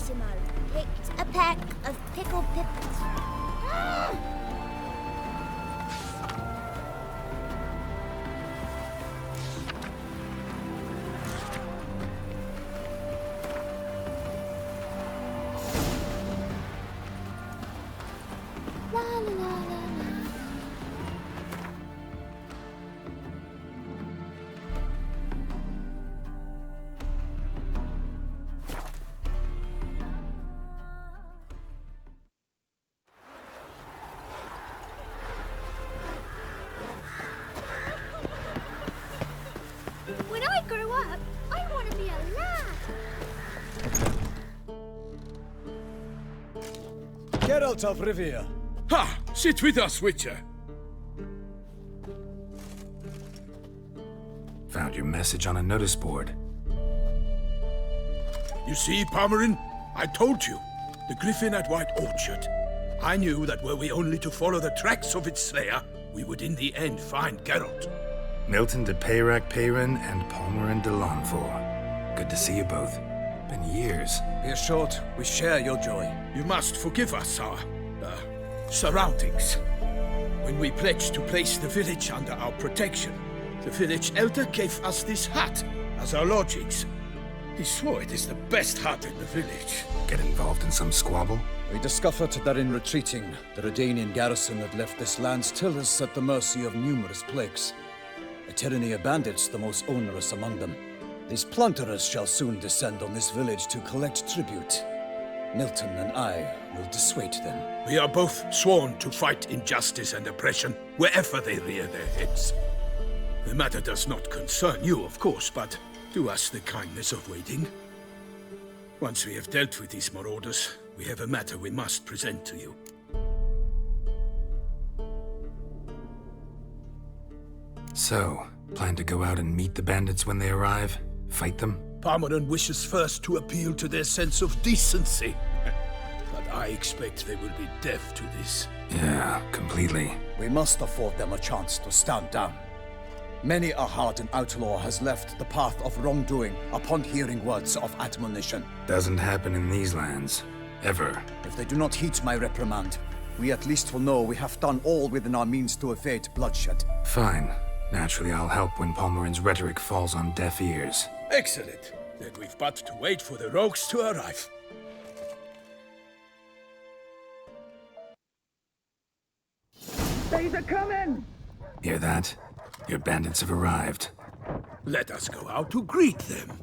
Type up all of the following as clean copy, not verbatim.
Bellissimo picked a peck of pickled pippins. La la la la la. When I grow up, I want to be a lad. Geralt of Rivia. Ha! Sit with us, Witcher. Found your message on a notice board. You see, Palmerin? I told you. The griffin at White Orchard. I knew that were we only to follow the tracks of its slayer, we would in the end find Geralt. Milton de Peyrac Peyrin and Palmerin de Lanfort. Good to see you both. Been years. Be assured, we share your joy. You must forgive us our surroundings. When we pledged to place the village under our protection, the village elder gave us this hut as our lodgings. He swore it is the best hut in the village. Get involved in some squabble? We discovered that in retreating, the Redanian garrison had left this land's tillers at the mercy of numerous plagues. A tyranny of bandits, the most onerous among them. These plunderers shall soon descend on this village to collect tribute. Milton and I will dissuade them. We are both sworn to fight injustice and oppression wherever they rear their heads. The matter does not concern you, of course, but do us the kindness of waiting. Once we have dealt with these marauders, we have a matter we must present to you. So, plan to go out and meet the bandits when they arrive? Fight them? Palmerin wishes first to appeal to their sense of decency. But I expect they will be deaf to this. Yeah, completely. We must afford them a chance to stand down. Many a hardened outlaw has left the path of wrongdoing upon hearing words of admonition. Doesn't happen in these lands. Ever. If they do not heed my reprimand, we at least will know we have done all within our means to evade bloodshed. Fine. Naturally, I'll help when Palmerin's rhetoric falls on deaf ears. Excellent. Then we've but to wait for the rogues to arrive. They's a coming! Hear that? Your bandits have arrived. Let us go out to greet them.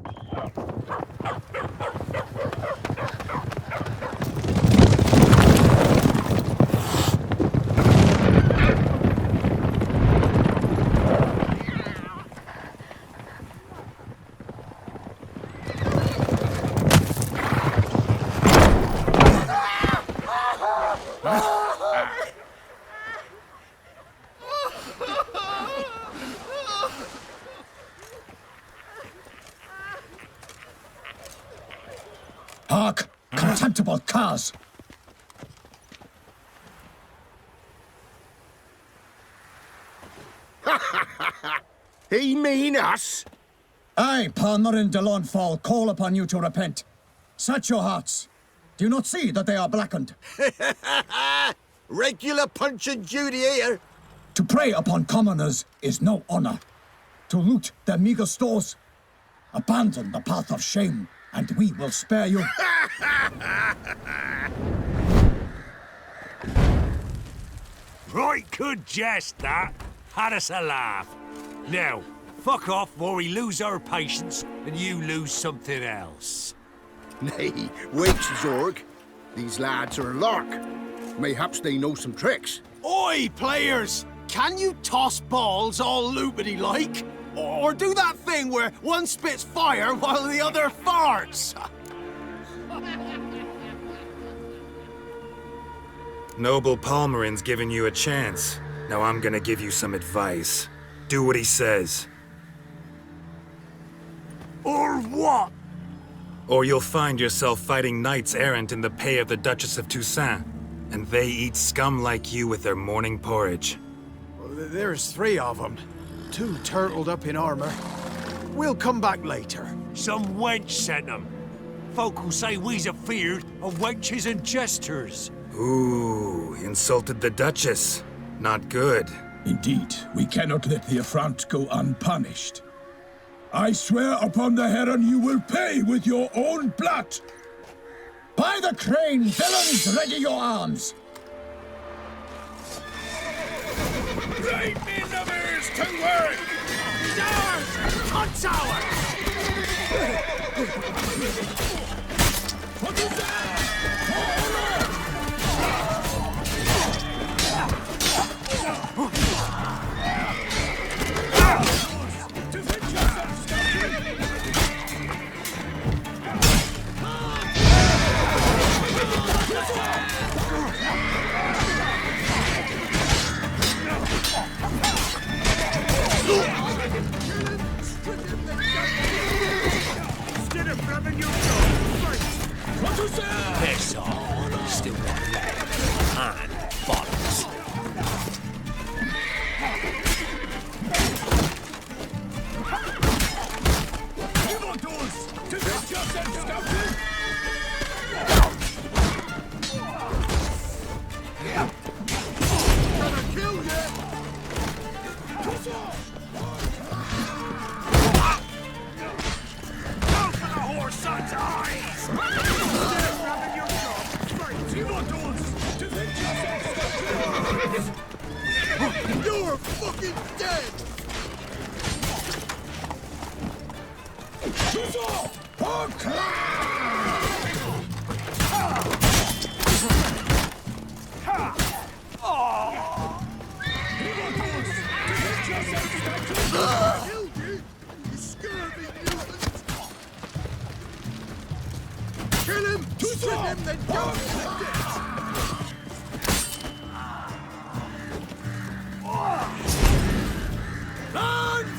Hark! Contemptible curs! He mean us? I, Palmerin de Lanfort, call upon you to repent. Set your hearts. Do you not see that they are blackened? Regular punch and Judy here. To prey upon commoners is no honor. To loot their meager stores, abandon the path of shame, and we will spare you. Right good jest, that. Had us a laugh. Now, fuck off or we lose our patience and you lose something else. Nay, wait, Zorg. These lads are a lark. Mayhaps they know some tricks. Oi, players! Can you toss balls all loopity-like? Or do that thing where one spits fire while the other farts? Noble Palmerin's giving you a chance. Now I'm gonna give you some advice. Do what he says. Or what? Or you'll find yourself fighting knights errant in the pay of the Duchess of Toussaint. And they eat scum like you with their morning porridge. There's 3 of them. 2 turtled up in armor. We'll come back later. Some wench sent them. Folk who say we's afeard of wenches and jesters. Ooh, insulted the Duchess. Not good. Indeed, we cannot let the affront go unpunished. I swear upon the heron you will pay with your own blood! By the crane, villains, ready your arms! Right in the mirrors to work! Ours! Hunt's ours! What is that? For honor! Defend yourself, Scoundrel! Instead of grabbing your gun, What is that? piss off. Still got leg. And bollocks. Evildoers! Defend yourself, Scoundrel! Gonna kill you! Go for the whoreson's eyes! Instead of grabbing your gun, Evildoers! Defend yourself, Scoundrel! You're fucking dead! For Killed you, you scurvy mutant! Kill him! Strip him, then go with it!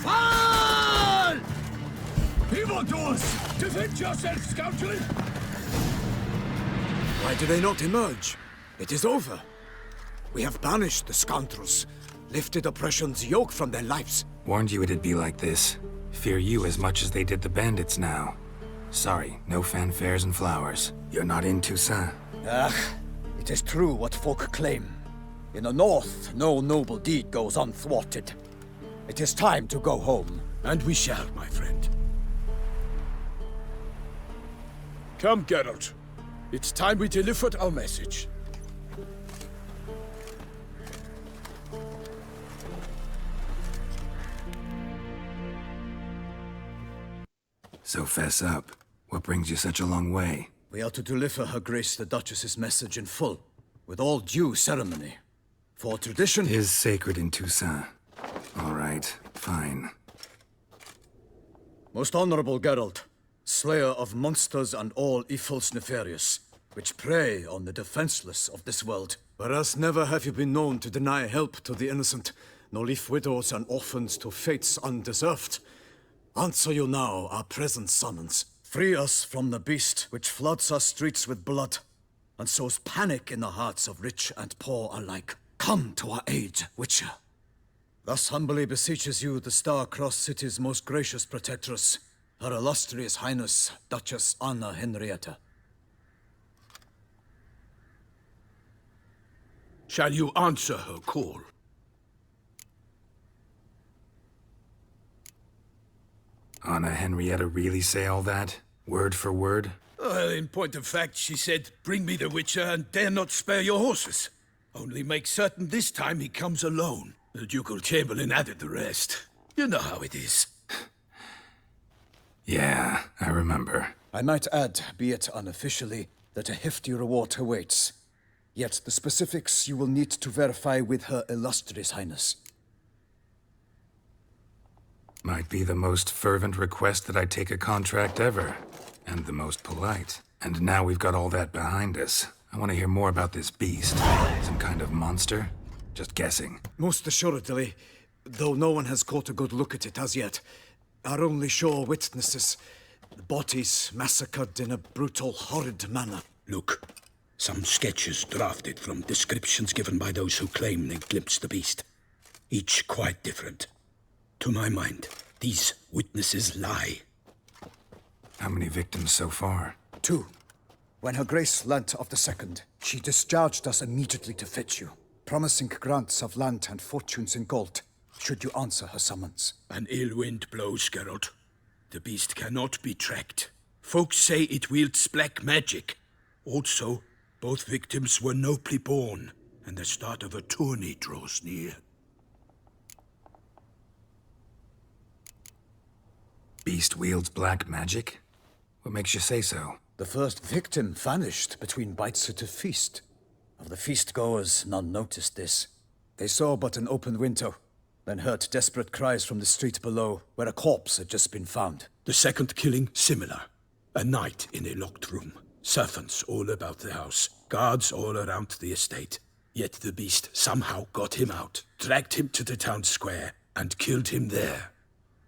Fall! Evildoers! Defend yourself, Scoundrel! Why do they not emerge? It is over. We have banished the scoundrels, lifted oppression's yoke from their lives. Warned you it'd be like this. Fear you as much as they did the bandits now. Sorry, no fanfares and flowers. You're not in Toussaint. It is true what folk claim. In the north, no noble deed goes unthwarted. It is time to go home. And we shall, my friend. Come, Geralt. It's time we delivered our message. So fess up. What brings you such a long way? We are to deliver Her Grace the Duchess's message in full, with all due ceremony. For tradition... Is sacred in Toussaint. All right, fine. Most honorable Geralt, slayer of monsters and all evils nefarious, which prey on the defenseless of this world. Whereas never have you been known to deny help to the innocent, nor leave widows and orphans to fates undeserved. Answer you now our present summons. Free us from the beast which floods our streets with blood, and sows panic in the hearts of rich and poor alike. Come to our aid, Witcher. Thus humbly beseeches you the Star-Crossed City's most gracious protectress, Her Illustrious Highness, Duchess Anna Henrietta. Shall you answer her call? Anna Henrietta really say all that? Word for word? Well, in point of fact, she said, bring me the Witcher and dare not spare your horses. Only make certain this time he comes alone. The Ducal Chamberlain added the rest. You know how it is. Yeah, I remember. I might add, be it unofficially, that a hefty reward awaits. Yet the specifics you will need to verify with Her Illustrious Highness. Might be the most fervent request that I take a contract ever. And the most polite. And now we've got all that behind us. I want to hear more about this beast. Some kind of monster? Just guessing. Most assuredly, though no one has caught a good look at it as yet. Our only sure witnesses, the bodies massacred in a brutal, horrid manner. Look, some sketches drafted from descriptions given by those who claim they glimpsed the beast. Each quite different. To my mind, these witnesses lie. How many victims so far? 2. When Her Grace learnt of the second, she discharged us immediately to fetch you, promising grants of land and fortunes in gold, should you answer her summons. An ill wind blows, Geralt. The beast cannot be tracked. Folks say it wields black magic. Also, both victims were nobly born, and the start of a tourney draws near. Beast wields black magic? What makes you say so? The first victim vanished between bites at a feast. Of the feast-goers, none noticed this. They saw but an open window, then heard desperate cries from the street below, where a corpse had just been found. The second killing, similar. A night in a locked room. Servants all about the house. Guards all around the estate. Yet the beast somehow got him out, dragged him to the town square, and killed him there.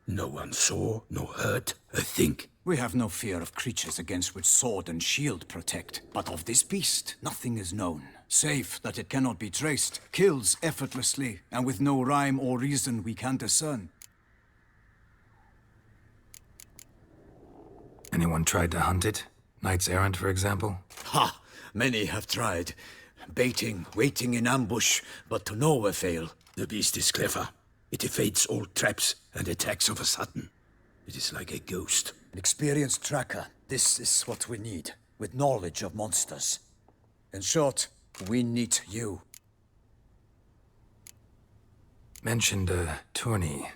No one saw, nor heard a thing. We have no fear of creatures against which sword and shield protect. But of this beast, nothing is known, save that it cannot be traced, kills effortlessly, and with no rhyme or reason we can discern. Anyone tried to hunt it? Knights errant, for example? Ha! Many have tried. Baiting, waiting in ambush, but to no avail. The beast is clever. It evades all traps and attacks of a sudden. It is like a ghost. An experienced tracker. This is what we need, with knowledge of monsters. In short, we need you. Mentioned a tourney.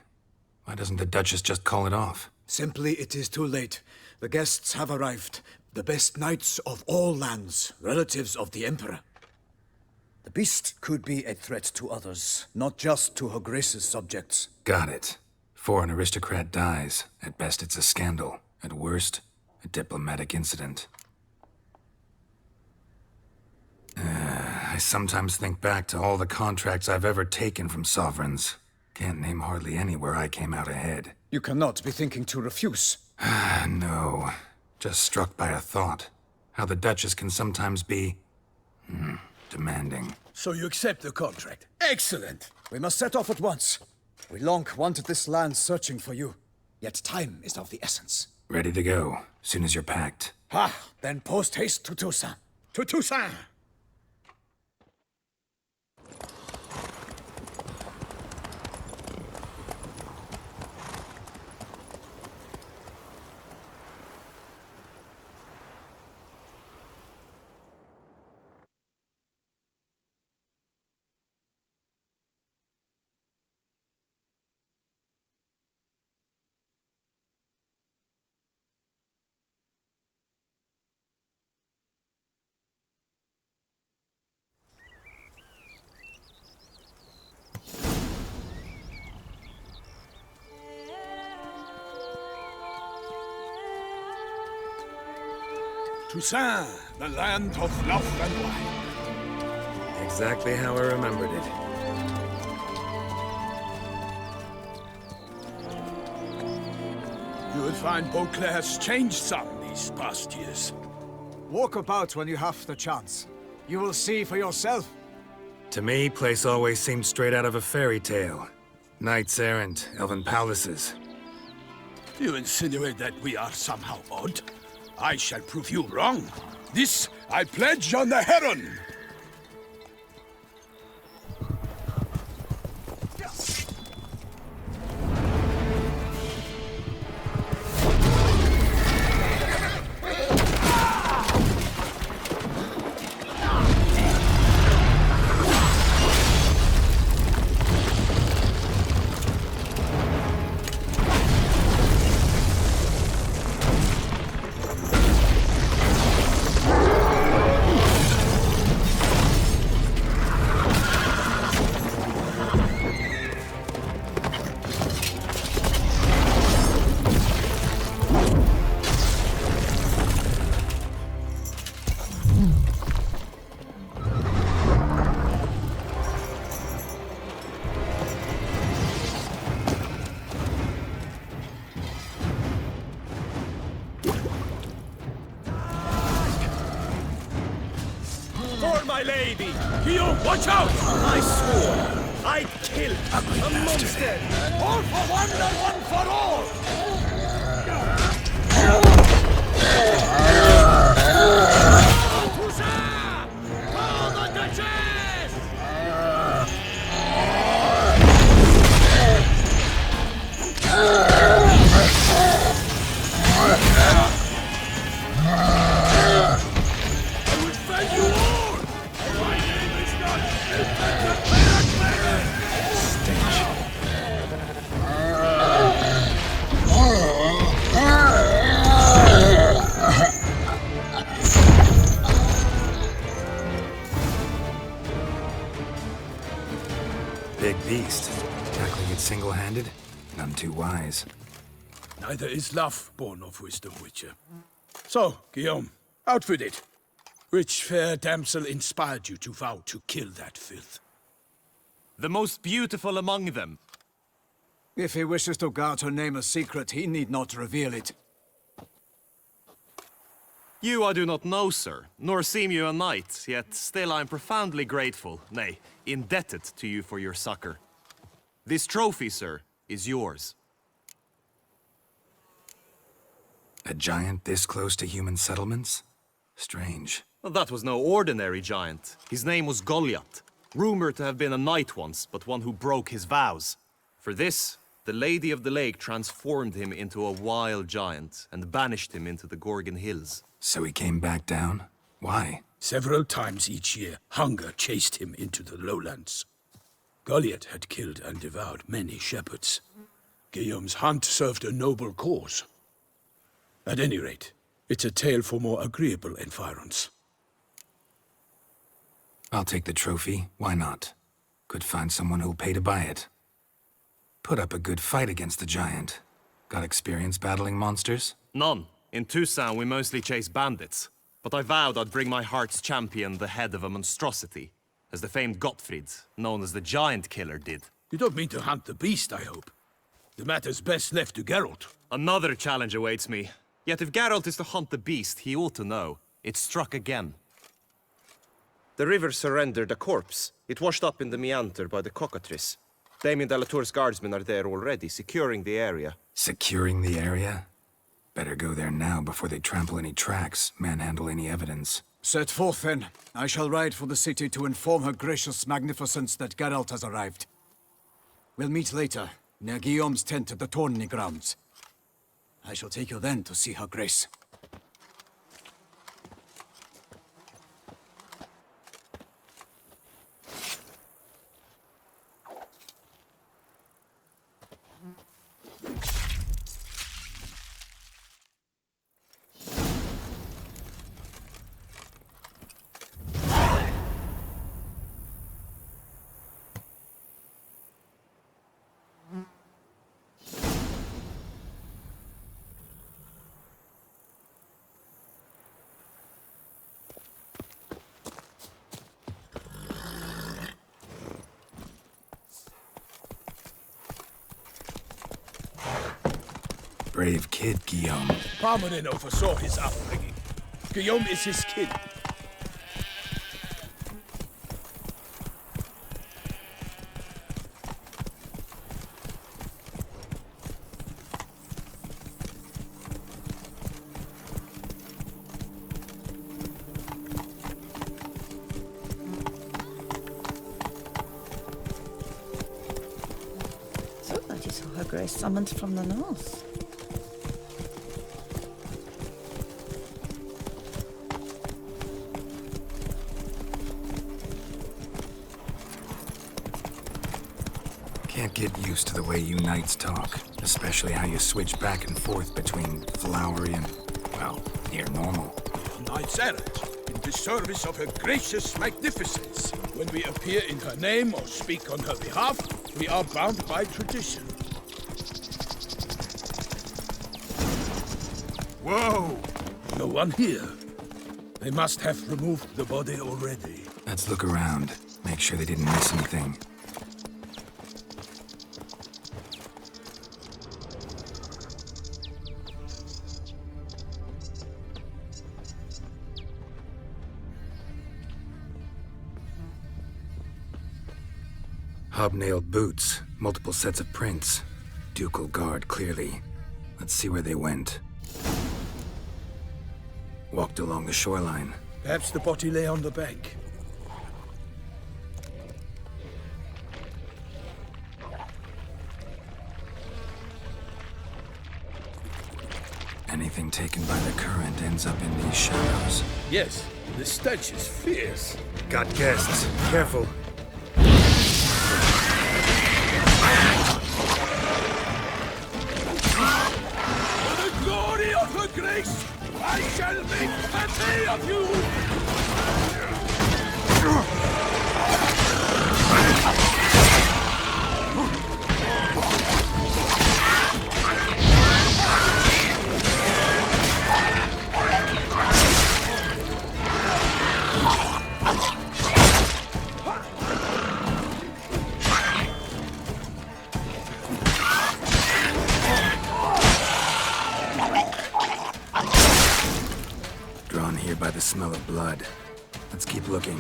Why doesn't the Duchess just call it off? Simply, it is too late. The guests have arrived. The best knights of all lands, relatives of the Emperor. The beast could be a threat to others, not just to Her Grace's subjects. Got it. Before an aristocrat dies, at best it's a scandal. At worst, a diplomatic incident. I sometimes think back to all the contracts I've ever taken from sovereigns. Can't name hardly any where I came out ahead. You cannot be thinking to refuse. No. Just struck by a thought. How the Duchess can sometimes be... demanding. So you accept the contract. Excellent! We must set off at once. We long wanted this land searching for you. Yet time is of the essence. Ready to go, soon as you're packed. Ha! Then post haste to Toussaint. To Toussaint! Toussaint, the land of love and wine. Exactly how I remembered it. You will find Beauclair has changed some these past years. Walk about when you have the chance. You will see for yourself. To me, place always seemed straight out of a fairy tale. Knights errant, elven palaces. You insinuate that we are somehow odd? I shall prove you wrong. This I pledge on the Heron. My lady! Guillaume, watch out! I swore I'd kill a monster! All for one and one for all! big beast. Tackling it single-handed? None too wise. Neither is love born of wisdom, Witcher. So, Guillaume, outfitted. Which fair damsel inspired you to vow to kill that filth? The most beautiful among them. If he wishes to guard her name a secret, he need not reveal it. You I do not know, sir, nor seem you a knight, yet still I am profoundly grateful, nay, indebted to you for your succor. This trophy, sir, is yours. A giant this close to human settlements? Strange. Well, that was no ordinary giant. His name was Goliath, rumored to have been a knight once, but one who broke his vows. For this, the Lady of the Lake transformed him into a wild giant and banished him into the Gorgon Hills. So he came back down? Why? Several times each year, hunger chased him into the lowlands. Goliath had killed and devoured many shepherds. Guillaume's hunt served a noble cause. At any rate, it's a tale for more agreeable environs. I'll take the trophy. Why not? Could find someone who'll pay to buy it. Put up a good fight against the giant. Got experience battling monsters? None. In Toussaint, we mostly chase bandits. But I vowed I'd bring my heart's champion the head of a monstrosity, as the famed Gottfried, known as the Giant Killer, did. You don't mean to hunt the beast, I hope. The matter's best left to Geralt. Another challenge awaits me. Yet if Geralt is to hunt the beast, he ought to know. It struck again. The river surrendered a corpse. It washed up in the meander by the cockatrice. Damien de la Tour's guardsmen are there already, securing the area. Securing the area? Better go there now before they trample any tracks, manhandle any evidence. Set forth, then. I shall ride for the city to inform her gracious magnificence that Geralt has arrived. We'll meet later, near Guillaume's tent at the tourney grounds. I shall take you then to see her grace. Brave kid, Guillaume. Parmanin oversaw his upbringing. Guillaume is his kid. So glad you saw her grace summoned from the north. Can't get used to the way you knights talk, especially how you switch back and forth between flowery and, well, near normal. Knights errant, in the service of her gracious magnificence. When we appear in her name or speak on her behalf, we are bound by tradition. Whoa! No one here. They must have removed the body already. Let's look around, make sure they didn't miss anything. Hobnailed boots, multiple sets of prints. Ducal guard, clearly. Let's see where they went. Walked along the shoreline. Perhaps the body lay on the bank. Anything taken by the current ends up in these shadows. Yes, the stench is fierce. Got guests. Careful. For the glory of her grace, I shall make plenty of you! Blood. Let's keep looking.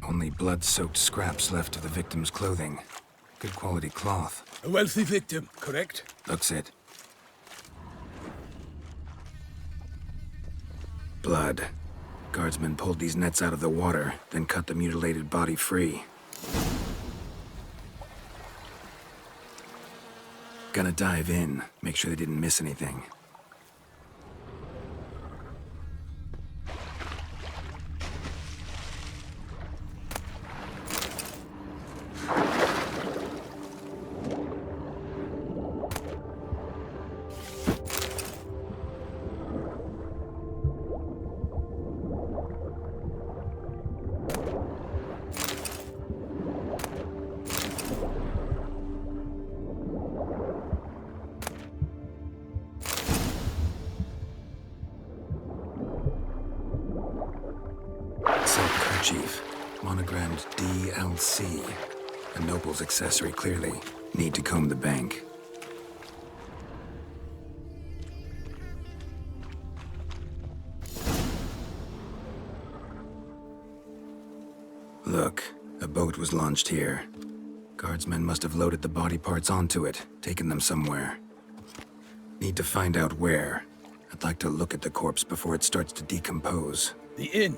Only blood-soaked scraps left of the victim's clothing. Good quality cloth. A wealthy victim, correct? Looks it. Blood. Guardsmen pulled these nets out of the water, then cut the mutilated body free. Gonna dive in, make sure they didn't miss anything. Silk kerchief, monogrammed DLC. A noble's accessory, clearly. Need to comb the bank. Look, a boat was launched here. Guardsmen must have loaded the body parts onto it, taken them somewhere. Need to find out where. I'd like to look at the corpse before it starts to decompose. The inn.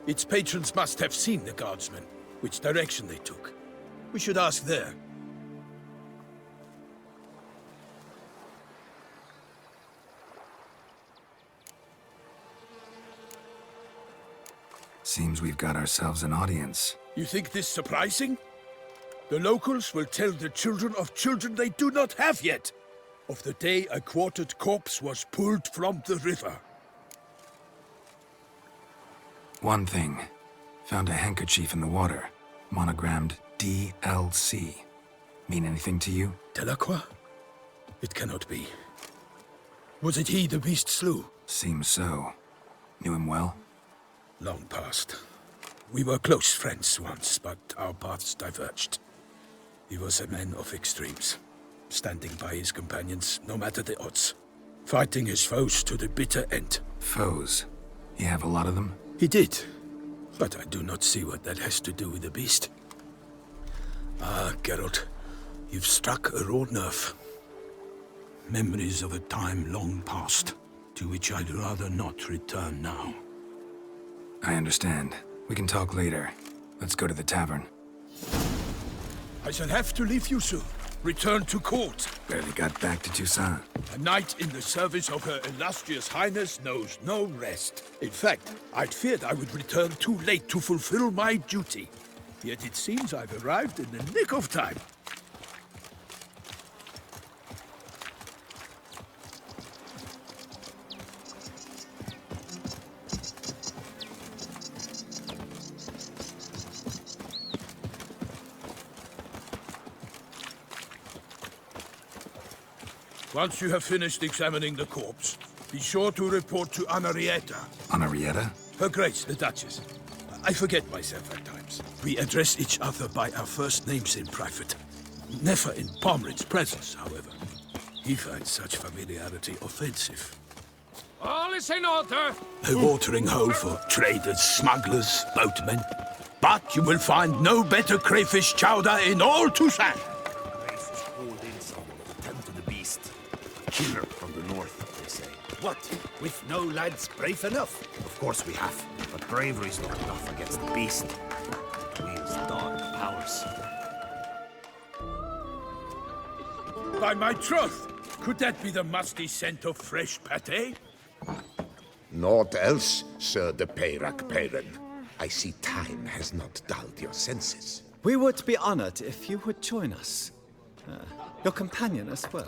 Its patrons must have seen the guardsmen, which direction they took. We should ask there. Seems we've got ourselves an audience. You think this surprising? The locals will tell the children of children they do not have yet, of the day a quartered corpse was pulled from the river. One thing. Found a handkerchief in the water. Monogrammed DLC. Mean anything to you? Delacroix? It cannot be. Was it he the beast slew? Seems so. Knew him well? Long past. We were close friends once, but our paths diverged. He was a man of extremes, standing by his companions no matter the odds, fighting his foes to the bitter end. Foes? You have a lot of them? He did, but I do not see what that has to do with the beast. Ah, Geralt, you've struck a raw nerve. Memories of a time long past, to which I'd rather not return now. I understand. We can talk later. Let's go to the tavern. I shall have to leave you soon. Return to court. Barely got back to Toussaint. A knight in the service of Her Illustrious Highness knows no rest. In fact, I'd feared I would return too late to fulfill my duty. Yet it seems I've arrived in the nick of time. Once you have finished examining the corpse, be sure to report to Anarietta. Anarietta? Her Grace, the Duchess. I forget myself at times. We address each other by our first names in private. Never in Pomred's presence, however. He finds such familiarity offensive. All is in order. A watering hole for traders, smugglers, boatmen. But you will find no better crayfish chowder in all Toussaint. Killer from the north, they say. What? With no lads brave enough? Of course we have. But bravery's not enough against the beast. It wields dark powers. By my troth, could that be the musty scent of fresh pâté? Naught else, Sir de Peyrac Peyran. I see time has not dulled your senses. We would be honored if you would join us. Your companion as well.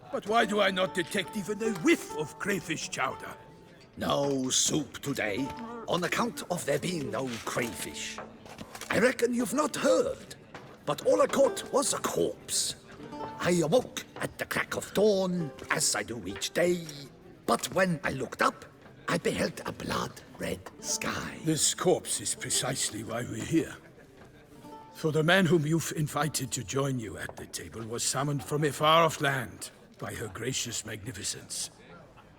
But why do I not detect even a whiff of crayfish chowder? No soup today, on account of there being no crayfish. I reckon you've not heard, but all I caught was a corpse. I awoke at the crack of dawn, as I do each day. But when I looked up, I beheld a blood-red sky. This corpse is precisely why we're here. For the man whom you've invited to join you at the table was summoned from a far-off land by her gracious magnificence.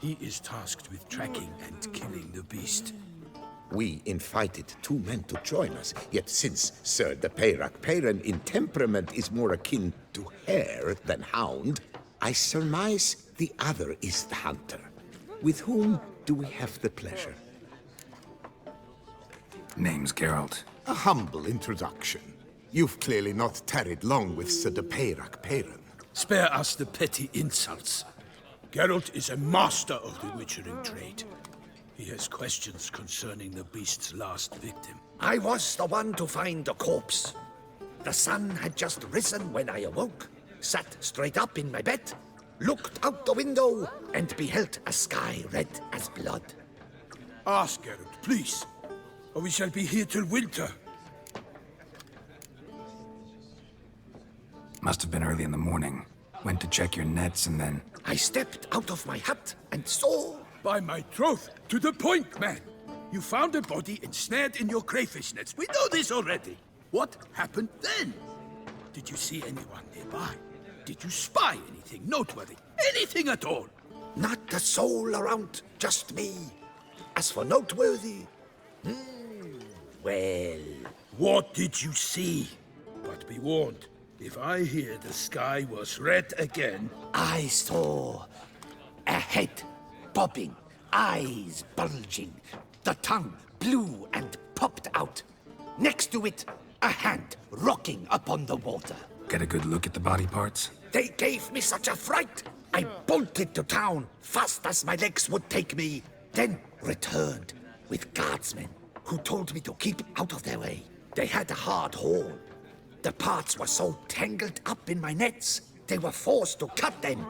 He is tasked with tracking and killing the beast. We invited 2 men to join us, yet since Sir de Peyrac-Peyran in temperament is more akin to hare than hound, I surmise the other is the hunter. With whom do we have the pleasure? Name's Geralt. A humble introduction. You've clearly not tarried long with Sir de Peyrac-Peyran. Spare us the petty insults. Geralt is a master of the witchering trade. He has questions concerning the beast's last victim. I was the one to find the corpse. The sun had just risen when I awoke, sat straight up in my bed, looked out the window, and beheld a sky red as blood. Ask Geralt, please, or we shall be here till winter. Must have been early in the morning. Went to check your nets and then... I stepped out of my hut and saw... By my troth, to the point, man. You found a body ensnared in your crayfish nets. We know this already. What happened then? Did you see anyone nearby? Did you spy anything noteworthy? Anything at all? Not a soul around, just me. As for noteworthy... well... What did you see? But be warned, if I hear the sky was red again... I saw a head bobbing, eyes bulging, the tongue blue and popped out. Next to it, a hand rocking upon the water. Get a good look at the body parts? They gave me such a fright. I bolted to town fast as my legs would take me, then returned with guardsmen who told me to keep out of their way. They had a hard haul. The parts were so tangled up in my nets, they were forced to cut them.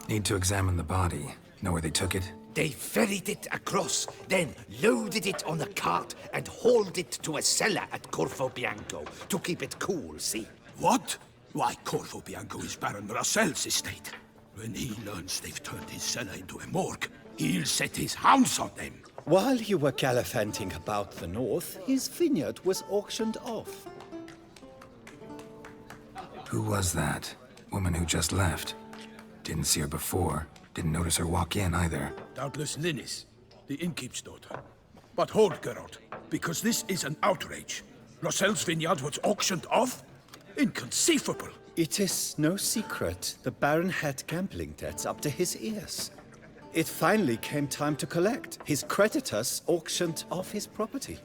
Need to examine the body. Know where they took it? They ferried it across, then loaded it on a cart and hauled it to a cellar at Corvo Bianco to keep it cool, see? What? Why, Corvo Bianco is Baron Russell's estate. When he learns they've turned his cellar into a morgue, he'll set his hounds on them. While you were gallivanting about the north, his vineyard was auctioned off. Who was that? Woman who just left. Didn't see her before. Didn't notice her walk in either. Doubtless Linnis, the innkeep's daughter. But hold, Geralt, because this is an outrage. Russell's vineyard was auctioned off? Inconceivable. It is no secret the Baron had gambling debts up to his ears. It finally came time to collect. His creditors auctioned off his property.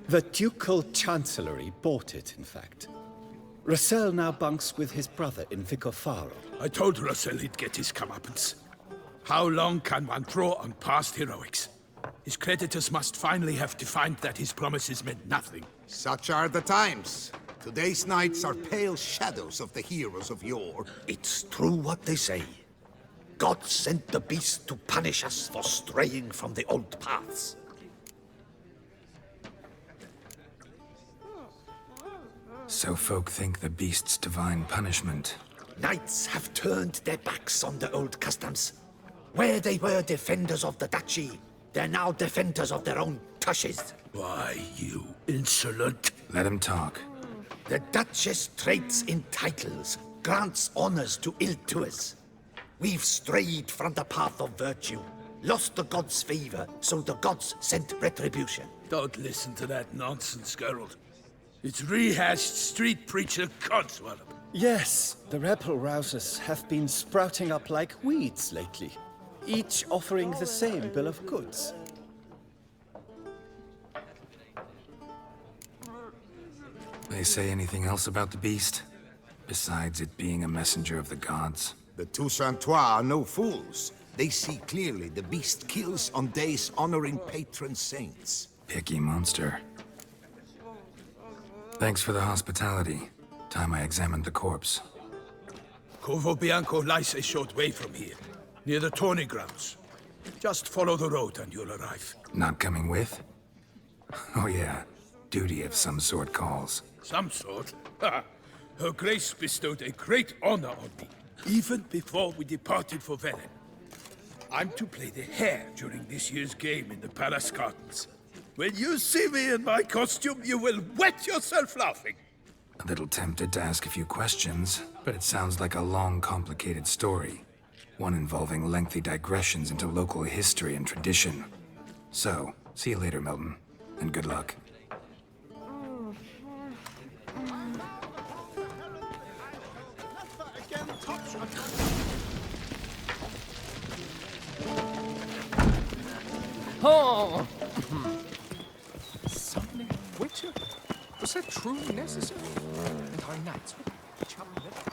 The Ducal Chancellery bought it, in fact. Russell now bunks with his brother in Vicofaro. I told Russell he'd get his comeuppance. How long can one throw on past heroics? His creditors must finally have defined that his promises meant nothing. Such are the times. Today's knights are pale shadows of the heroes of yore. It's true what they say. God sent the beast to punish us for straying from the old paths. So folk think the beast's divine punishment. Knights have turned their backs on the old customs. Where they were defenders of the duchy, they're now defenders of their own tushes. Why, you insolent... Let him talk. The Duchess trades in titles, grants honors to ill-doers. We've strayed from the path of virtue, lost the gods' favor, so the gods sent retribution. Don't listen to that nonsense, Geralt. It's rehashed street preacher codswallop. Yes, the rebel rousers have been sprouting up like weeds lately, each offering the same bill of goods. They say anything else about the beast? Besides it being a messenger of the gods? The Toussaintois are no fools. They see clearly the beast kills on days honoring patron saints. Picky monster. Thanks for the hospitality. Time I examined the corpse. Corvo Bianco lies a short way from here, near the tourney grounds. Just follow the road and you'll arrive. Not coming with? Oh yeah, duty of some sort calls. Some sort? Ha! Her Grace bestowed a great honor on me, even before we departed for Velen. I'm to play the hare during this year's game in the palace gardens. When you see me in my costume, you will wet yourself laughing. A little tempted to ask a few questions, but it sounds like a long, complicated story. One involving lengthy digressions into local history and tradition. So, see you later, Milton, and good luck. Oh! Summoning a witcher? Was that truly necessary? And our knights would chop liver.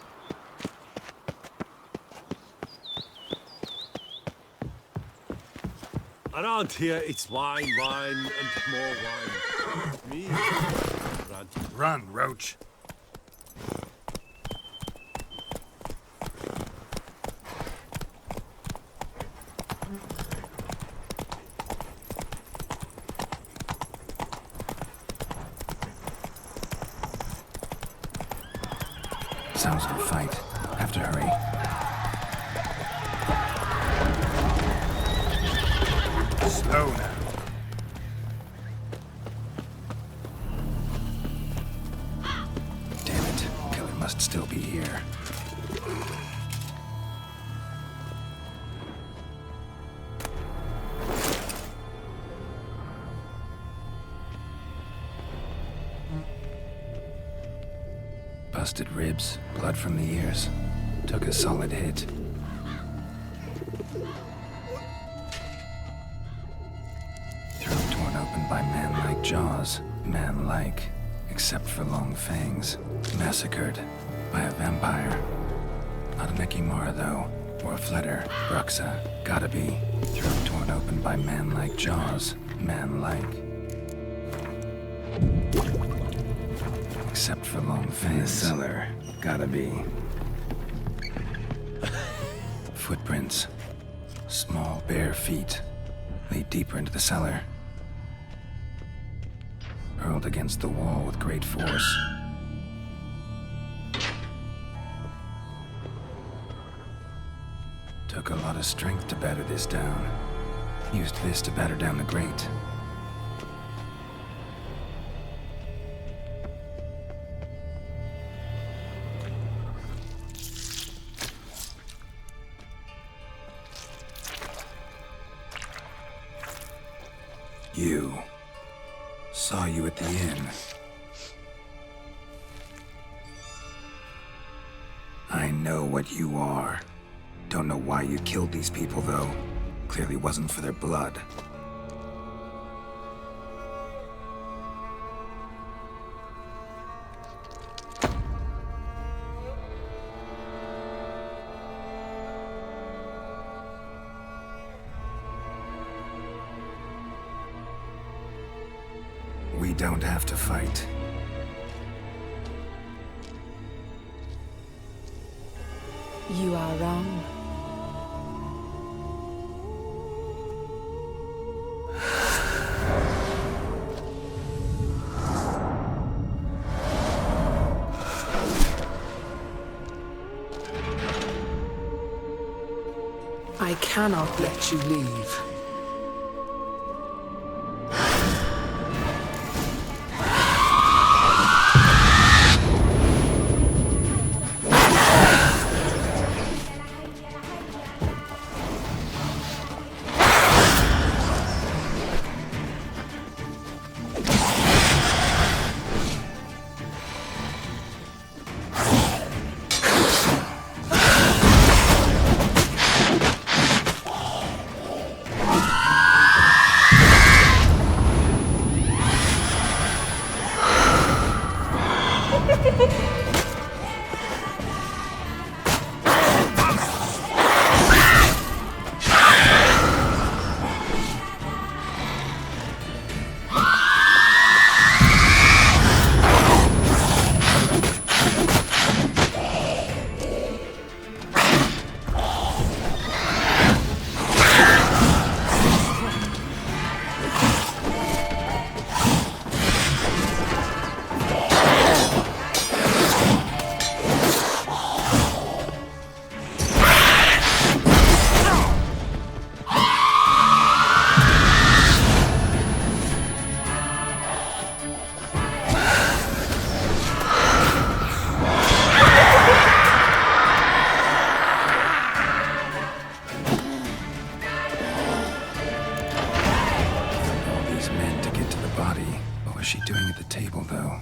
Around here, it's wine, wine, and more wine. Me? Run, Roach. Sounds like a fight. Have to hurry. Slow now. Damn it. Killer must still be here. Busted ribs, blood from the ears. Took a solid hit. Throat torn open by man-like jaws. Man-like, except for long fangs. Massacred by a vampire. Not an Ekimara, though. Or a Fletter. Bruxa. Gotta be. Throat torn open by man-like jaws. Man-like. Except for long fangs. In the cellar. Gotta be. Footprints. Small, bare feet. Lead deeper into the cellar. Hurled against the wall with great force. Took a lot of strength to batter this down. Used this to batter down the grate. You. Saw you at the inn. I know what you are. Don't know why you killed these people, though. Clearly wasn't for their blood. We don't have to fight. You are wrong. I cannot let you leave. was she doing at the table, though?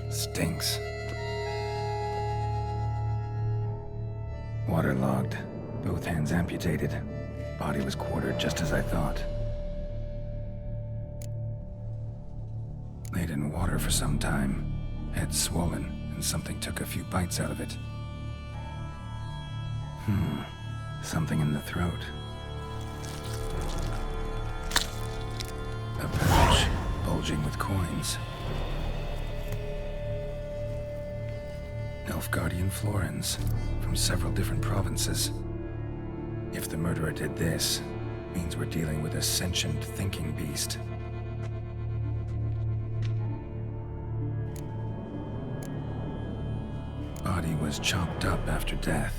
Stinks. Waterlogged. Both hands amputated. Body was quartered just as I thought. Laid in water for some time. Head swollen, and something took a few bites out of it. Something in the throat. A pouch, bulging with coins. Nilfgaardian florins, from several different provinces. If the murderer did this, means we're dealing with a sentient thinking beast. Body was chopped up after death.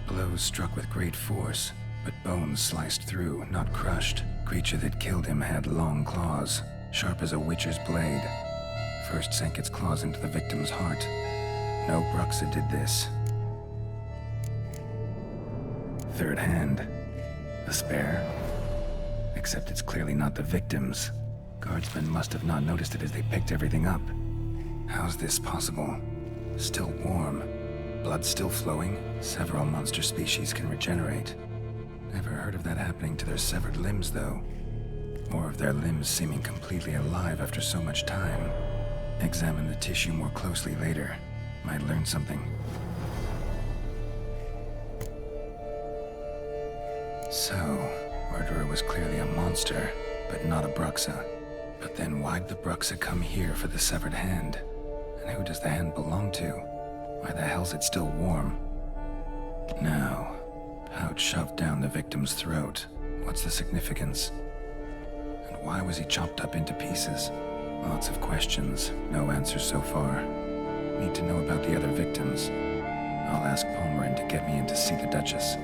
Blows struck with great force, but bones sliced through, not crushed. Creature that killed him had long claws, sharp as a witcher's blade. First sank its claws into the victim's heart. No Bruxa did this. Third hand. A spare? Except it's clearly not the victim's. Guardsmen must have not noticed it as they picked everything up. How's this possible? Still warm. Blood still flowing. Several monster species can regenerate. Never heard of that happening to their severed limbs, though. Or of their limbs seeming completely alive after so much time. Examine the tissue more closely later. Might learn something. So, murderer was clearly a monster, but not a Bruxa. But then why'd the Bruxa come here for the severed hand? And who does the hand belong to? Why the hell's it still warm? Now, pouch shoved down the victim's throat. What's the significance? And why was he chopped up into pieces? Lots of questions, no answers so far. Need to know about the other victims. I'll ask Palmerin to get me in to see the Duchess.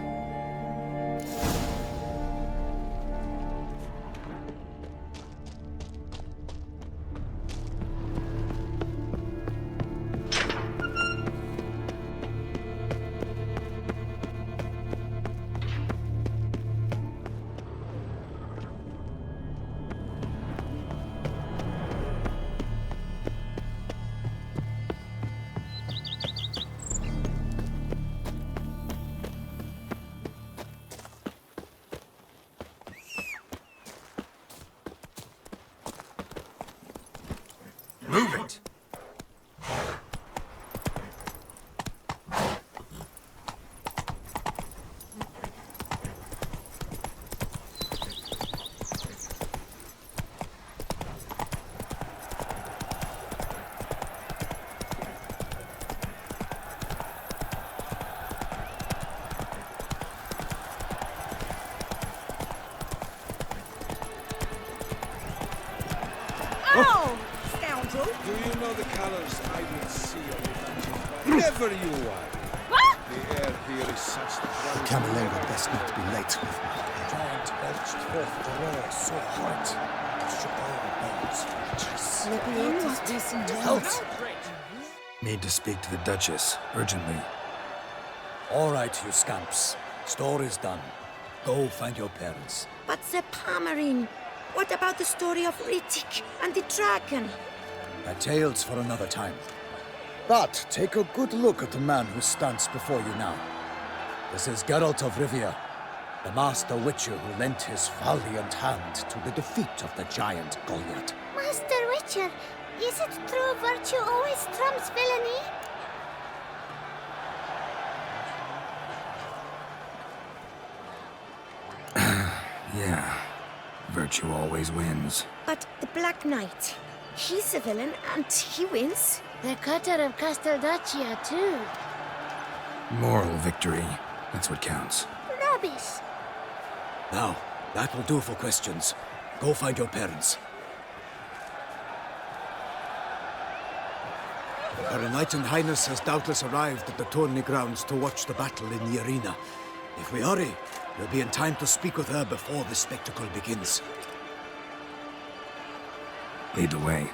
Move it! Oh! Scoundrel! Do you know the colors I will see on the mountain? Never you are. What? The air here is such that Camerlengo best not be late with me. The giant belched forth the roar so hot, it shook all the bones. Need to speak to the Duchess, urgently. All right, you scamps. Store is done. Go find your parents. But Sir Palmerin, what about the story of Riddick and the dragon? A tale's for another time. But take a good look at the man who stands before you now. This is Geralt of Rivia, the master witcher who lent his valiant hand to the defeat of the giant Goliath. Master Witcher, is it true virtue always trumps villainy? Yeah. Virtue always wins. But the Black Knight, he's a villain and he wins. The cutter of Casteldaccia, too. Moral victory. That's what counts. Rubbish. Now, that will do for questions. Go find your parents. Her Enlightened Highness has doubtless arrived at the tourney grounds to watch the battle in the arena. If we hurry, we'll be in time to speak with her before the spectacle begins. Lead the way.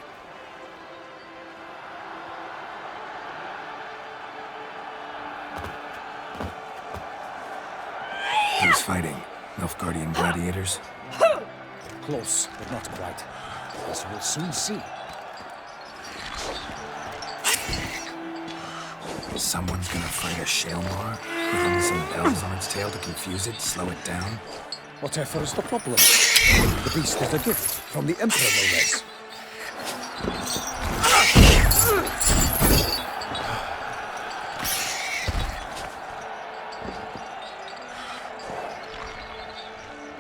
fighting? Nilfgaardian gladiators? Close, but not quite. As we'll soon see. Someone's gonna fight a Shaelmar? With only some bells on its tail to confuse it, slow it down? Whatever is the problem? The beast is a gift from the Emperor, no less.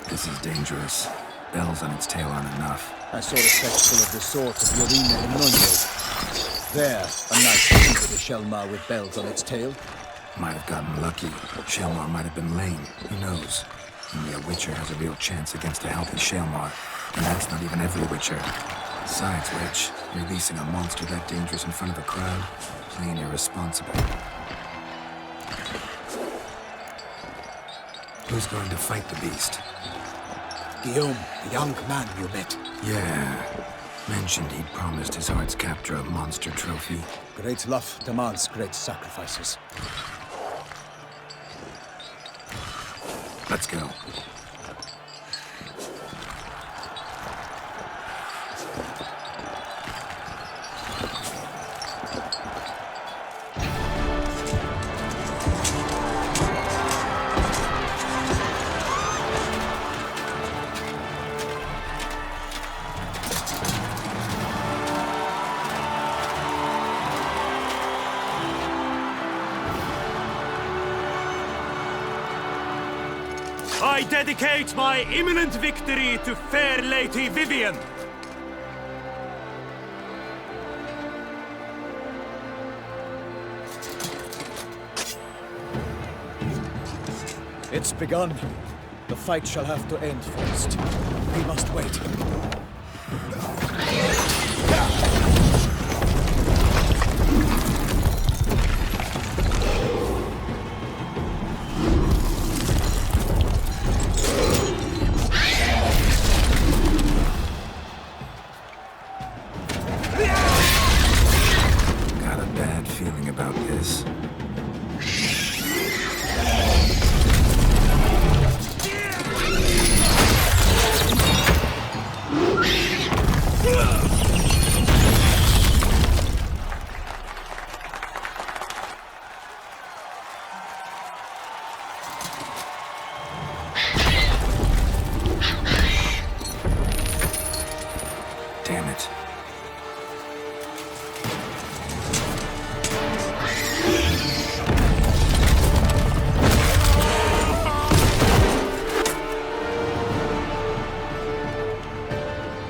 This is dangerous. Bells on its tail aren't enough. I saw a spectacle of the sort of the arena in Nuremberg. There, a knight defeated a Shaelmar with bells on its tail. Might have gotten lucky. Shaelmar might have been lame. Who knows? Only a Witcher has a real chance against a healthy Shaelmar. And that's not even every Witcher. Besides which, releasing a monster that dangerous in front of a crowd, plain irresponsible. Who's going to fight the beast? Guillaume, the young man you met. Yeah. Mentioned he'd promised his heart's captor a monster trophy. Great love demands great sacrifices. Let's go. I dedicate my imminent victory to fair Lady Vivian. It's begun. The fight shall have to end first. We must wait. Got a bad feeling about this. Damn it.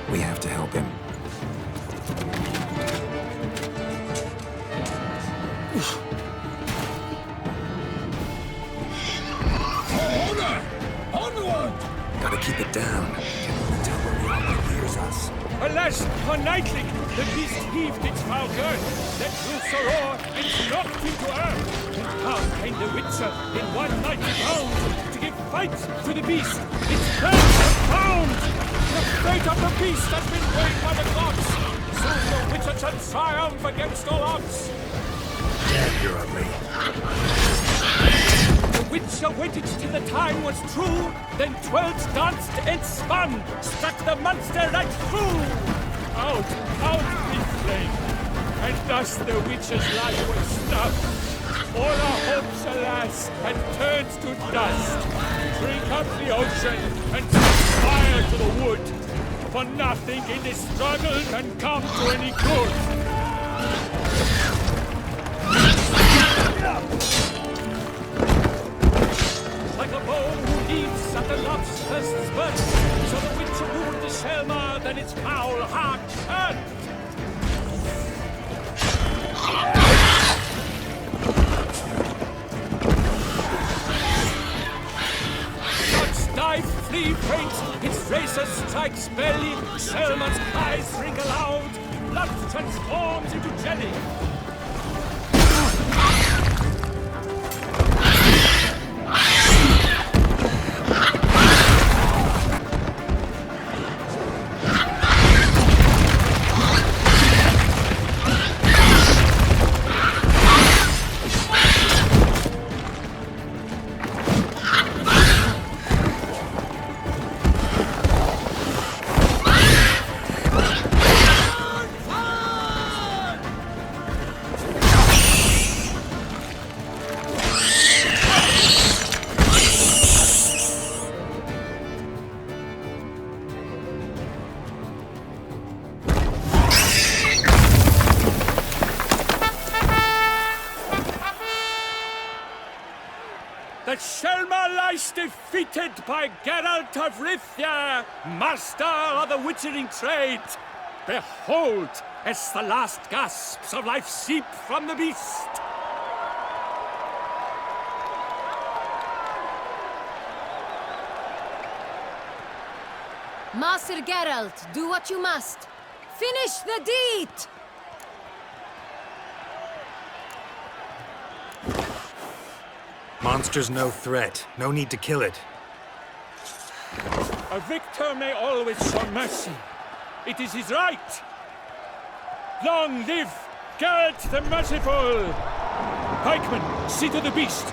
We have to help him. Honor! Onward! Gotta keep it down. Can't even tell where we are when it hears us. Alas, on Nightling, the beast heaved its foul girth, let loose a roar, and knocked him to earth. And now came the Witcher in one mighty bound to give fight to the beast. Its curse was bound. The fate of the beast has been weighed by the gods. Soon the Witcher shall triumph against all odds. Damn, you're ugly. The Witcher waited till the time was true, then twirled, danced, and spun, struck the monster right through. Out with flame, and thus the Witcher's life was snuffed. All our hopes, alas, had turned to dust. Drink up the ocean and set fire to the wood, for nothing in this struggle can come to any good. Like a bow who leaps at the lobster's burst, so the Witcher wounded the Shaelmar, then its foul heart turned. Gods dive, flee, faint, its razor strikes belly, Shaelmar's cries ring aloud, blood transforms into jelly. that Shelmar lies defeated by Geralt of Rithia, master of the witchering trade. Behold, as the last gasps of life seep from the beast. Master Geralt, do what you must. Finish the deed! Monster's no threat. No need to kill it. A victor may always show mercy. It is his right. Long live Geralt the Merciful! Pikemen, see to the beast.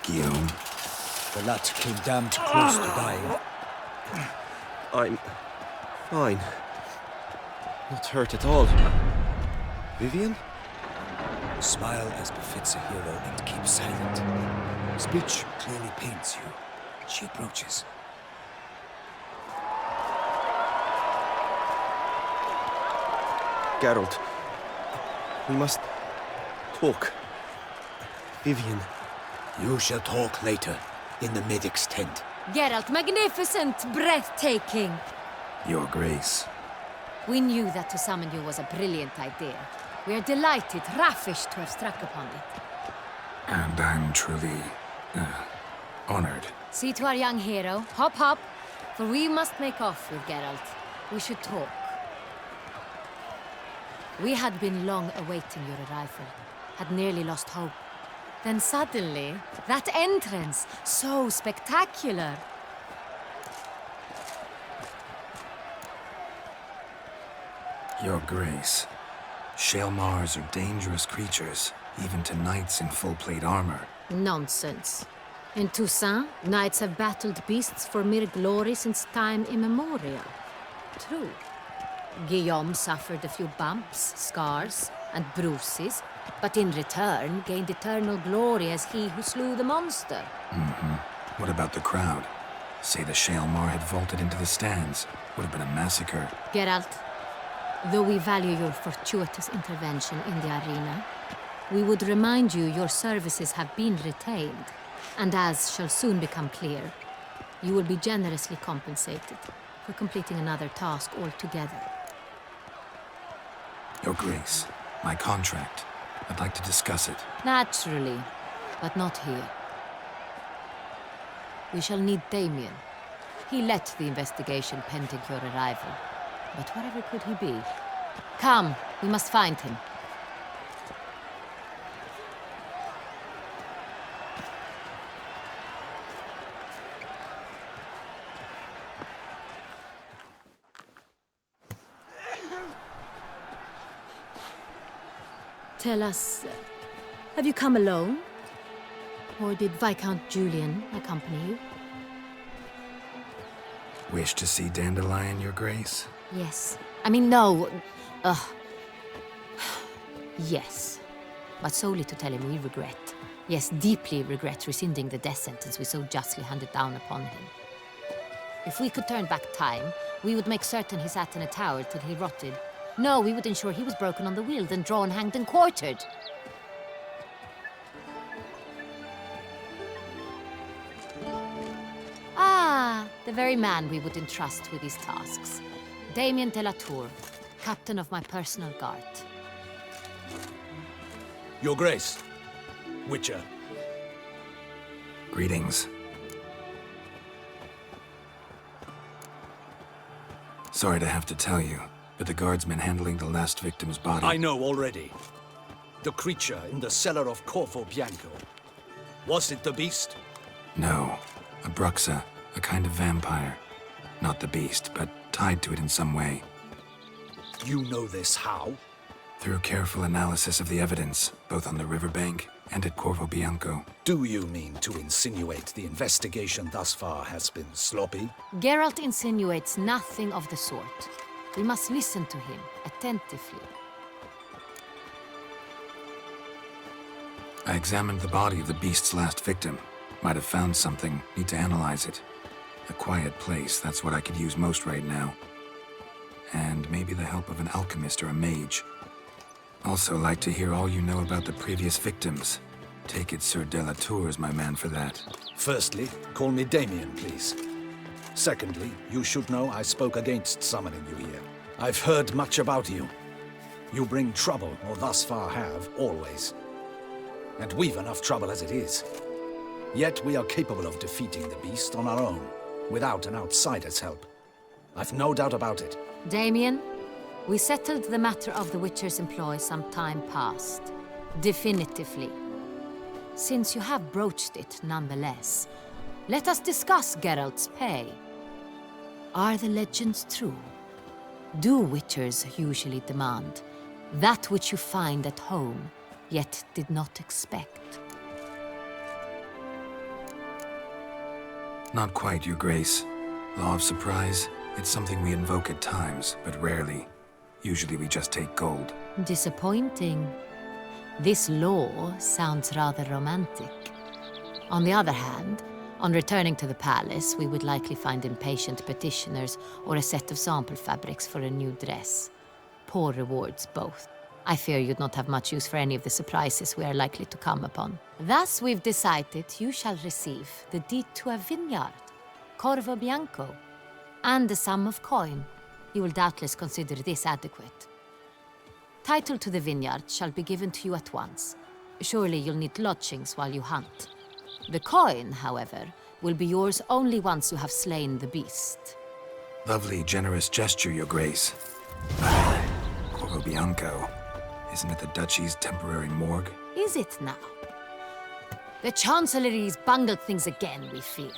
Guillaume. The lad came damned close to dying. I'm fine. Not hurt at all. Vivian? Smile as befits a hero and keep silent. Speech clearly pains you. She approaches. Geralt, we must talk. Vivian. You shall talk later, in the medic's tent. Geralt, magnificent, breathtaking. Your Grace. We knew that to summon you was a brilliant idea. We are delighted, ravished to have struck upon it. And I'm truly, honored. See to our young hero. Hop, hop. For we must make off with Geralt. We should talk. We had been long awaiting your arrival. Had nearly lost hope. Then suddenly, that entrance, so spectacular. Your Grace. Shaelmars are dangerous creatures, even to knights in full-plate armor. Nonsense. In Toussaint, knights have battled beasts for mere glory since time immemorial. True. Guillaume suffered a few bumps, scars, and bruises, but in return gained eternal glory as he who slew the monster. What about the crowd? Say the Shaelmar had vaulted into the stands. Would have been a massacre. Geralt, though we value your fortuitous intervention in the arena, we would remind you your services have been retained, and as shall soon become clear, you will be generously compensated for completing another task altogether. Your Grace, my contract. I'd like to discuss it. Naturally, but not here. We shall need Damien. He led the investigation pending your arrival. But whatever could he be? Come, we must find him. Tell us, have you come alone? Or did Viscount Julian accompany you? Wish to see Dandelion, Your Grace? Yes. I mean, no. Yes. But solely to tell him we regret. Yes, deeply regret rescinding the death sentence we so justly handed down upon him. If we could turn back time, we would make certain he sat in a tower till he rotted. No, we would ensure he was broken on the wheel, then drawn, hanged, and quartered. Ah, the very man we would entrust with these tasks. Damien de la Tour, captain of my personal guard. Your Grace. Witcher. Greetings. Sorry to have to tell you, but the guardsman handling the last victim's body... I know already. The creature in the cellar of Corvo Bianco. Was it the beast? No. A Bruxa, a kind of vampire. Not the beast, but tied to it in some way. You know this how? Through careful analysis of the evidence, both on the riverbank and at Corvo Bianco. Do you mean to insinuate the investigation thus far has been sloppy? Geralt insinuates nothing of the sort. We must listen to him attentively. I examined the body of the beast's last victim. Might have found something. Need to analyze it. A quiet place, that's what I could use most right now. And maybe the help of an alchemist or a mage. Also like to hear all you know about the previous victims. Take it Sir Delatour is my man for that. Firstly, call me Damien, please. Secondly, you should know I spoke against summoning you here. I've heard much about you. You bring trouble, or thus far have, always. And we've enough trouble as it is. Yet we are capable of defeating the beast on our own, without an outsider's help. I've no doubt about it. Damien, we settled the matter of the Witcher's employ some time past. Definitively. Since you have broached it nonetheless, let us discuss Geralt's pay. Are the legends true? Do Witchers usually demand that which you find at home, yet did not expect? Not quite, Your Grace. Law of surprise, it's something we invoke at times, but rarely. Usually we just take gold. Disappointing. This law sounds rather romantic. On the other hand, on returning to the palace, we would likely find impatient petitioners or a set of sample fabrics for a new dress. Poor rewards, both. I fear you'd not have much use for any of the surprises we are likely to come upon. Thus, we've decided you shall receive the deed to a vineyard, Corvo Bianco, and a sum of coin. You will doubtless consider this adequate. Title to the vineyard shall be given to you at once. Surely you'll need lodgings while you hunt. The coin, however, will be yours only once you have slain the beast. Lovely, generous gesture, Your Grace. Corvo Bianco. Isn't it the Duchy's temporary morgue? Is it now? The Chancellery's bungled things again, we fear.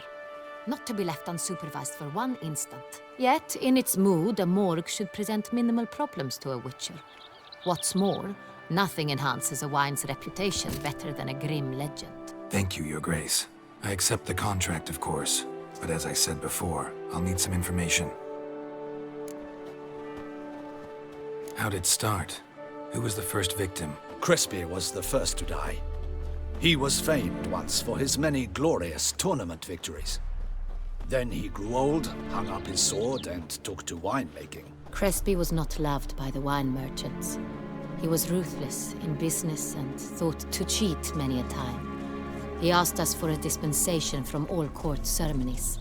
Not to be left unsupervised for one instant. Yet, in its mood, a morgue should present minimal problems to a Witcher. What's more, nothing enhances a wine's reputation better than a grim legend. Thank you, Your Grace. I accept the contract, of course. But as I said before, I'll need some information. How'd it start? Who was the first victim? Crespi was the first to die. He was famed once for his many glorious tournament victories. Then he grew old, hung up his sword, and took to winemaking. Crespi was not loved by the wine merchants. He was ruthless in business and thought to cheat many a time. He asked us for a dispensation from all court ceremonies.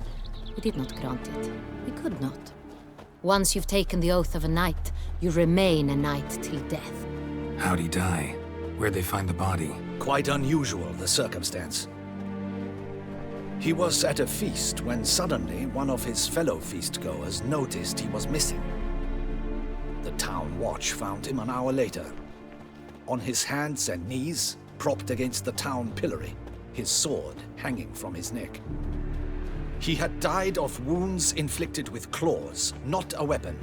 We did not grant it. We could not. Once you've taken the oath of a knight, you remain a knight till death. How'd he die? Where'd they find the body? Quite unusual, the circumstance. He was at a feast when suddenly one of his fellow feastgoers noticed he was missing. The town watch found him an hour later, on his hands and knees, propped against the town pillory, his sword hanging from his neck. He had died of wounds inflicted with claws, not a weapon.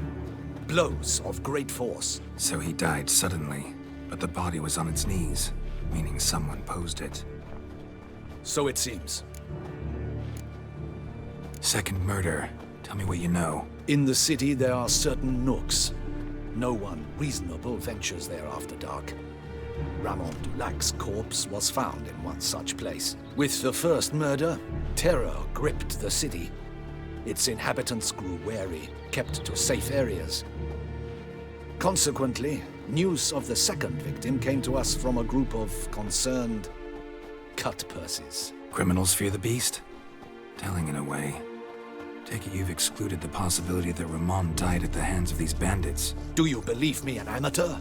Blows of great force. So he died suddenly, but the body was on its knees, meaning someone posed it. So it seems. Second murder. Tell me what you know. In the city, there are certain nooks. No one reasonable ventures there after dark. Ramon Dulac's corpse was found in one such place. With the first murder, terror gripped the city. Its inhabitants grew wary, kept to safe areas. Consequently, news of the second victim came to us from a group of concerned cut-purses. Criminals fear the beast? Telling in a way. Take it you've excluded the possibility that Ramon died at the hands of these bandits. Do you believe me an amateur?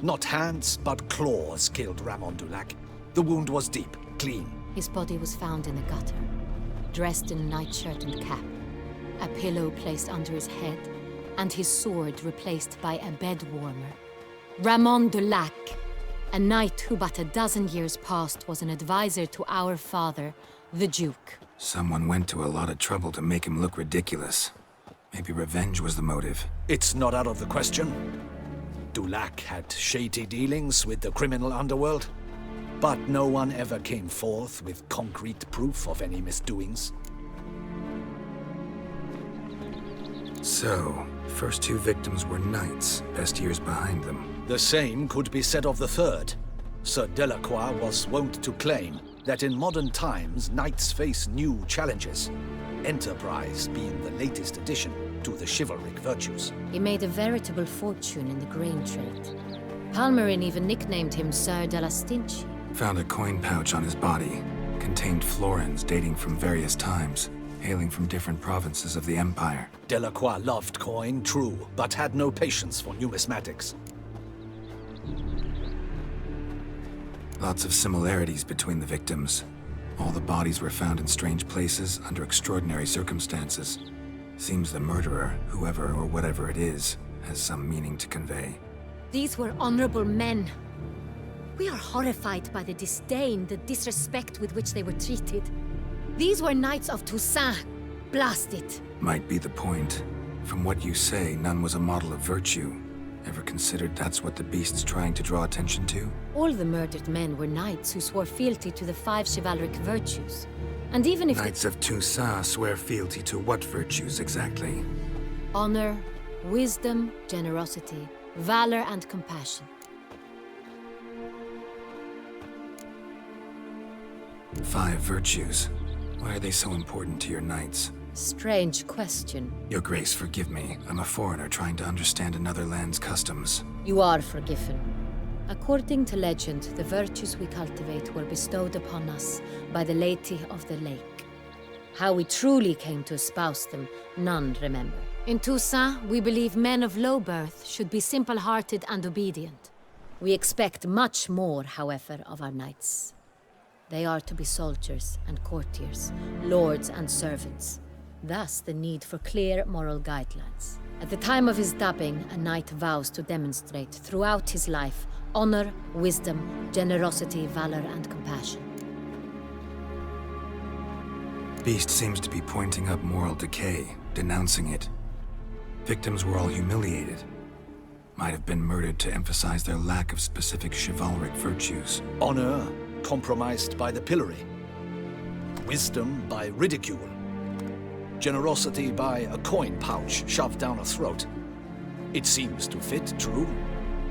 Not hands, but claws killed Ramon Dulac. The wound was deep, clean. His body was found in a gutter, dressed in a nightshirt and cap, a pillow placed under his head, and his sword replaced by a bed warmer. Ramon Dulac, a knight who but a dozen years past was an advisor to our father, the Duke. Someone went to a lot of trouble to make him look ridiculous. Maybe revenge was the motive. It's not out of the question. Dulac had shady dealings with the criminal underworld, but no one ever came forth with concrete proof of any misdoings. So, first two victims were knights, best years behind them. The same could be said of the third. Sir Delacroix was wont to claim that in modern times knights face new challenges, enterprise being the latest addition to the chivalric virtues. He made a veritable fortune in the grain trade. Palmerin even nicknamed him Sir de la Stinchi. Found a coin pouch on his body. Contained florins dating from various times, hailing from different provinces of the Empire. Delacroix loved coin, true, but had no patience for numismatics. Lots of similarities between the victims. All the bodies were found in strange places under extraordinary circumstances. Seems the murderer, whoever or whatever it is, has some meaning to convey. These were honorable men. We are horrified by the disdain, the disrespect with which they were treated. These were Knights of Toussaint. Blast it. Might be the point. From what you say, none was a model of virtue. Ever considered that's what the beast's trying to draw attention to? All the murdered men were knights who swore fealty to the 5 chivalric virtues. And even if Knights of Toussaint swear fealty to what virtues exactly? honor, wisdom, generosity, valor, and compassion. 5 virtues. Why are they so important to your knights? Strange question. Your Grace, forgive me. I'm a foreigner trying to understand another land's customs. You are forgiven. According to legend, the virtues we cultivate were bestowed upon us by the Lady of the Lake. How we truly came to espouse them, none remember. In Toussaint, we believe men of low birth should be simple-hearted and obedient. We expect much more, however, of our knights. They are to be soldiers and courtiers, lords and servants. Thus, the need for clear moral guidelines. At the time of his dubbing, a knight vows to demonstrate throughout his life honor, wisdom, generosity, valor, and compassion. Beast seems to be pointing up moral decay, denouncing it. Victims were all humiliated. Might have been murdered to emphasize their lack of specific chivalric virtues. Honor compromised by the pillory. Wisdom by ridicule. Generosity by a coin pouch shoved down a throat. It seems to fit, true,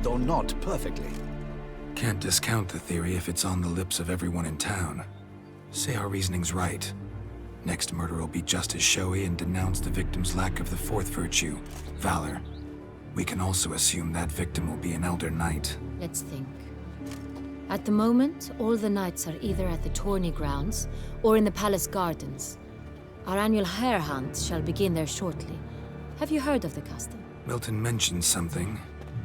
though not perfectly. Can't discount the theory if it's on the lips of everyone in town. Say our reasoning's right. Next murder will be just as showy and denounce the victim's lack of the 4th virtue, valor. We can also assume that victim will be an elder knight. Let's think. At the moment, all the knights are either at the tourney grounds or in the palace gardens. Our annual hare hunt shall begin there shortly. Have you heard of the custom? Milton mentioned something.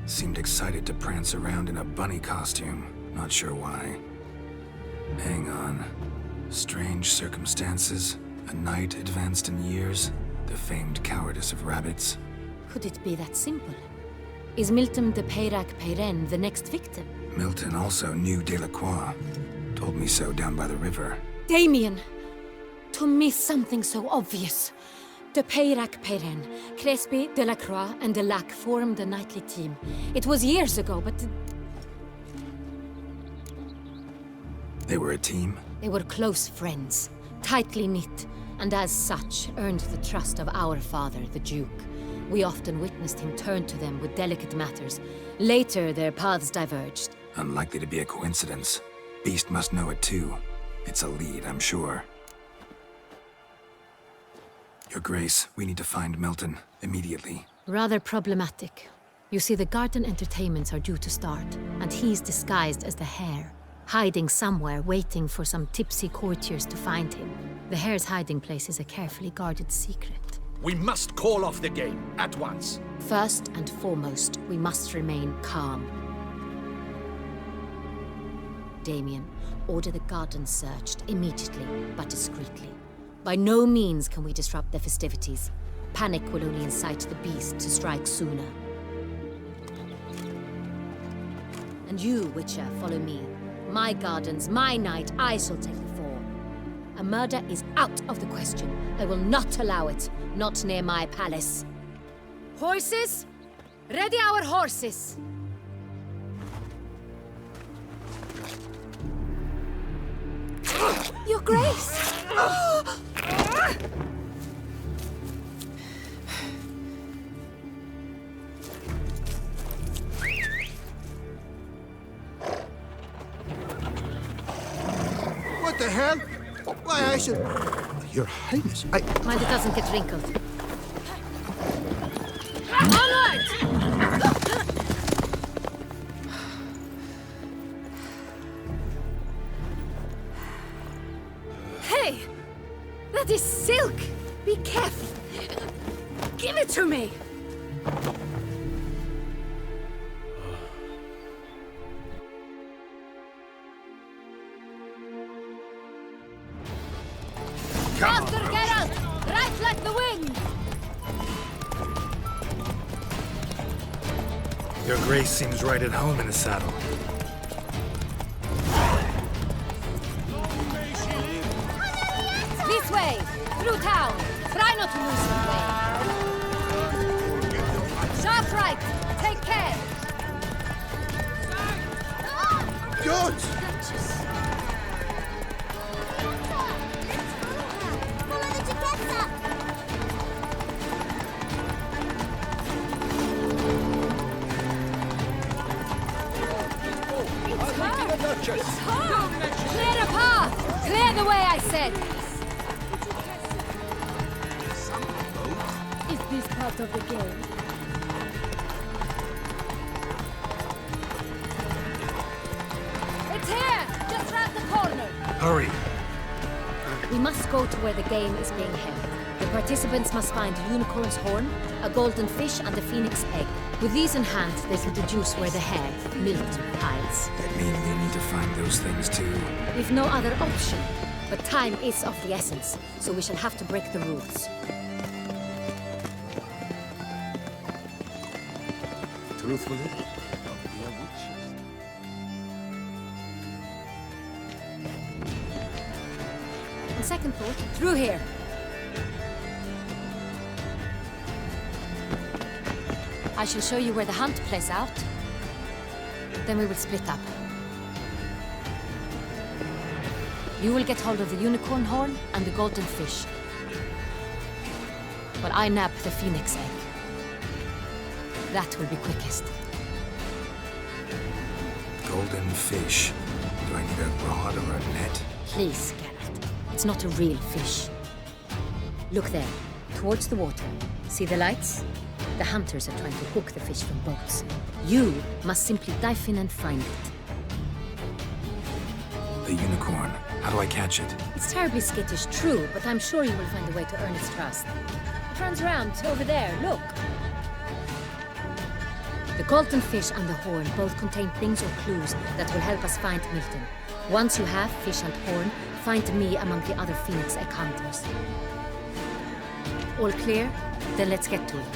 Seemed excited to prance around in a bunny costume. Not sure why. Hang on. Strange circumstances. A knight advanced in years. The famed cowardice of rabbits. Could it be that simple? Is Milton de Peyrac-Peyren the next victim? Milton also knew Delacroix. Told me so down by the river. Damien! To miss something so obvious. De Peyrac-Peyren, Crespi, Delacroix, and Delac formed a knightly team. It was years ago, but... They were a team? They were close friends, tightly knit, and as such, earned the trust of our father, the Duke. We often witnessed him turn to them with delicate matters. Later, their paths diverged. Unlikely to be a coincidence. Beast must know it too. It's a lead, I'm sure. Your Grace, we need to find Milton, immediately. Rather problematic. You see, the garden entertainments are due to start, and he's disguised as the hare, hiding somewhere, waiting for some tipsy courtiers to find him. The hare's hiding place is a carefully guarded secret. We must call off the game, at once. First and foremost, we must remain calm. Damien, order the garden searched immediately, but discreetly. By no means can we disrupt the festivities. Panic will only incite the beast to strike sooner. And you, Witcher, follow me. My gardens, my night, I shall take the fall. A murder is out of the question. I will not allow it. Not near my palace. Horses! Ready our horses! Your Grace! the hell? Why, I should... Your Highness, Mind it doesn't get wrinkled. Onward! Hey! That is silk! Be careful! Give it to me! Faster, Geralt! Right like the wind! Your grace seems right at home in the saddle. This way! Through town! Try not to lose your way! Sharp right! Take care! George! It's hard! Clear a path! Clear the way, I said! Is this part of the game? It's here! Just round the corner! Hurry! We must go to where the game is being held. The participants must find a unicorn's horn, a golden fish, and a phoenix egg. With these in hand, they can deduce where the hare, Milton, hides. That means they need to find those things too. We've no other option. But time is of the essence, so we shall have to break the rules. Truthfully, On second thought, through here. I shall show you where the hunt plays out. Then we will split up. You will get hold of the unicorn horn and the golden fish. While I nab the phoenix egg. That will be quickest. Golden fish. Do I need a rod or a net? Please, Geralt. It's not a real fish. Look there, towards the water. See the lights? The hunters are trying to hook the fish from boats. You must simply dive in and find it. The unicorn. How do I catch it? It's terribly skittish, true, but I'm sure you will find a way to earn its trust. It runs around over there, look. The golden fish and the horn both contain things or clues that will help us find Milton. Once you have fish and horn, find me among the other phoenix egg hunters. All clear? Then let's get to it.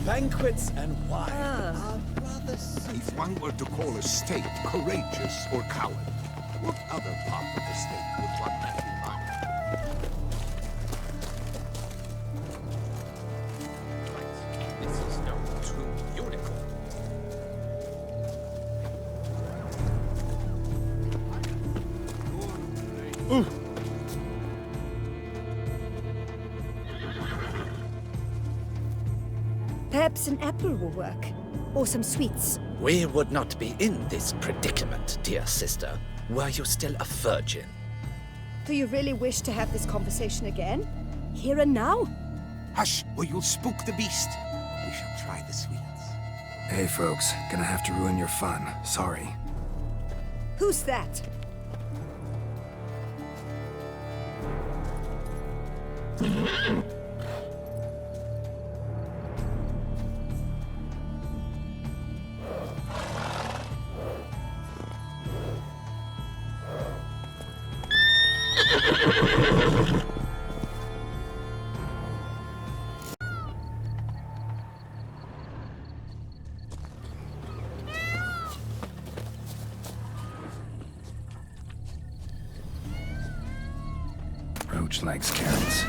Banquets and wine. if one were to call a state courageous or coward, what other part of the state would one have in mind? This is no true unicorn. Perhaps an apple will work. Or some sweets. We would not be in this predicament, dear sister, were you still a virgin. Do you really wish to have this conversation again? Here and now? Hush, or you'll spook the beast. We shall try the sweets. Hey, folks. Gonna have to ruin your fun. Sorry. Who's that? Roach likes carrots.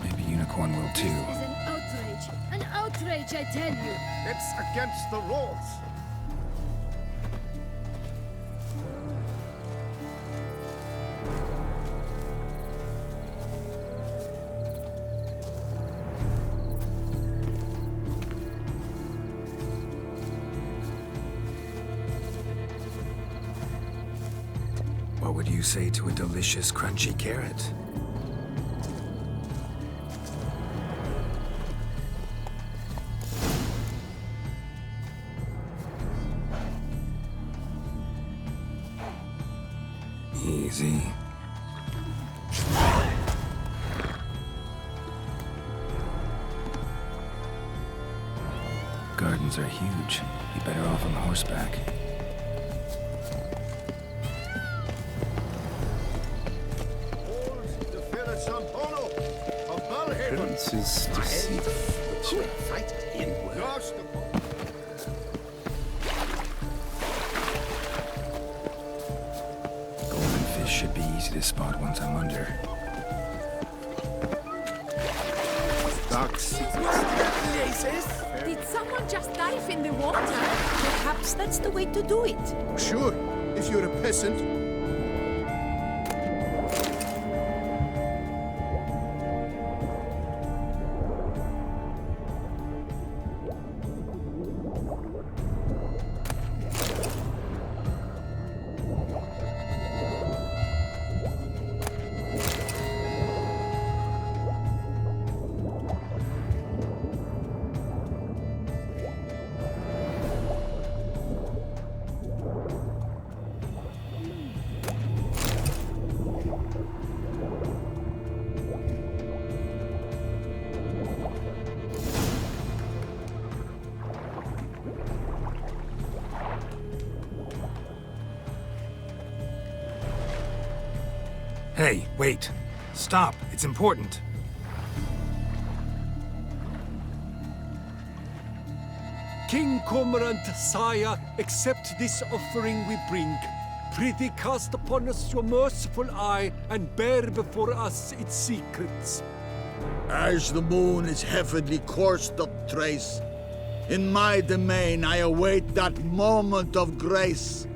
Maybe Unicorn will too. This is an outrage. An outrage, I tell you. It's against the rules. What would you say to a delicious, crunchy carrot? Easy. Gardens are huge. Be better off on horseback. Appearances deceive. Golden fish should be easy to spot once I'm under. Ducks. Did someone just dive in the water? Perhaps that's the way to do it. Sure, if you're a peasant. Hey, wait. Stop. It's important. King Cormorant, sire, accept this offering we bring. Prithee cast upon us your merciful eye, and bear before us its secrets. As the moon its heavenly course doth trace, in my domain I await that moment of grace,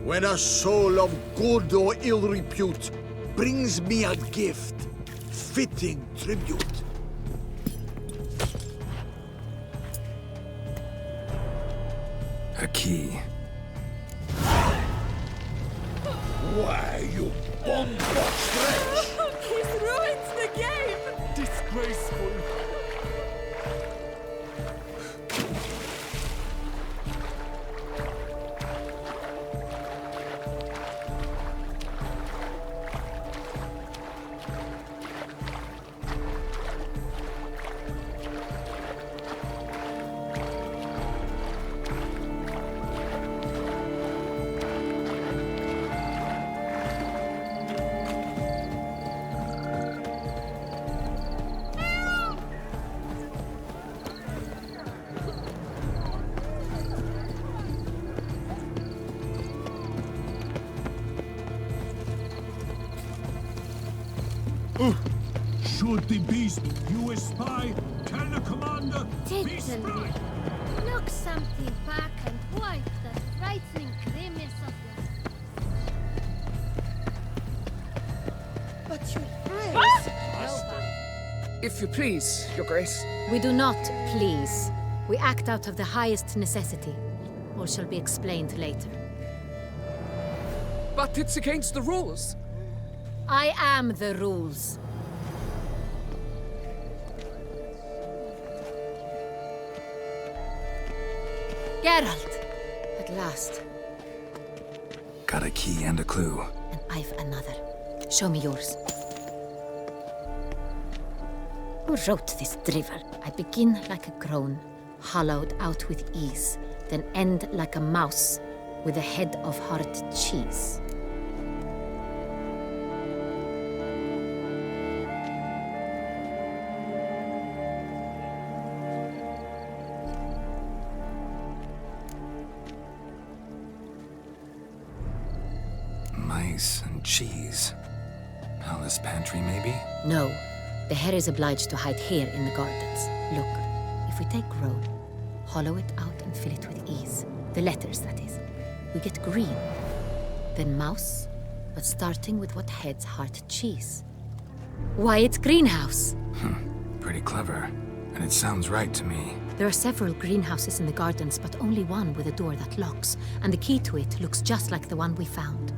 when a soul of good or ill repute brings me a gift, fitting tribute. A key. Why, you bomb-box wretch! He's ruined the game! Disgraceful. Should the beast you espy tell the commander, be spry? Look something back and wipe that frightening grimace of yours. But your eyes... If you please, Your Grace. We do not please. We act out of the highest necessity. All shall be explained later. But it's against the rules. I am the rules. Geralt! At last. Got a key and a clue. And I've another. Show me yours. Who wrote this drivel? I begin like a groan, hollowed out with ease, then end like a mouse with a head of hard cheese. Mice and cheese. Palace pantry, maybe? No. The hare is obliged to hide here in the gardens. Look, if we take roll, hollow it out and fill it with ease. The letters, that is. We get green. Then mouse, but starting with what heads heart cheese. Why, it's greenhouse! Pretty clever. And it sounds right to me. There are several greenhouses in the gardens, but only one with a door that locks, and the key to it looks just like the one we found.